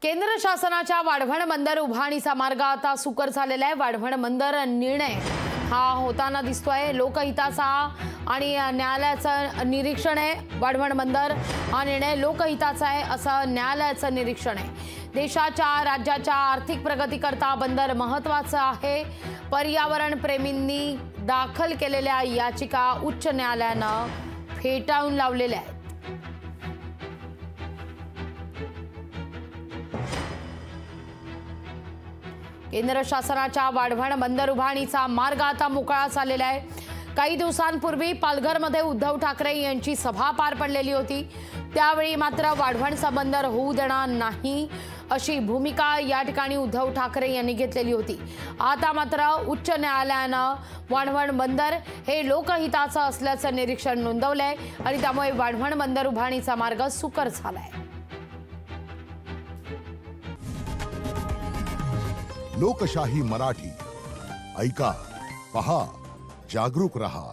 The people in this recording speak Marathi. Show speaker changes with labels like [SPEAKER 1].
[SPEAKER 1] केंद्र शासनाच्या वाढवण बंदर उभारणीचा मार्ग आता सुकर झालेला आहे। वाढवण बंदर निर्णय हा होताना दिसतोय। लोकहिताचा आणि न्यायालयाचं निरीक्षण आहे। वाढवण बंदर हा निर्णय लोकहिताचा आहे असं न्यायालयाचं निरीक्षण आहे। देशाच्या राज्याच्या आर्थिक प्रगतीकरता बंदर महत्त्वाचं आहे। पर्यावरण प्रेमींनी दाखल केलेल्या याचिका उच्च न्यायालयानं फेटाळून लावलेल्या आहेत। केंद्र शासनाच्या वाढवण बंदर उभारणीचा मार्ग आता मोकळा झालेला आहे। काही दिवसांपूर्वी पालघरमध्ये उद्धव ठाकरे यांची सभा पार पडलेली होती। त्यावेळी मात्र वाढवणचा बंदर होऊ देणार नाही अशी भूमिका या ठिकाणी उद्धव ठाकरे यांनी घेतलेली होती। आता मात्र उच्च न्यायालयानं वाढवण बंदर हे लोकहिताचं असल्याचं निरीक्षण नोंदवलंय आणि त्यामुळे वाढवण बंदर उभारणीचा मार्ग सुकर झालाय।
[SPEAKER 2] लोकशाही मराठी ऐका, पहा, जागरूक रहा।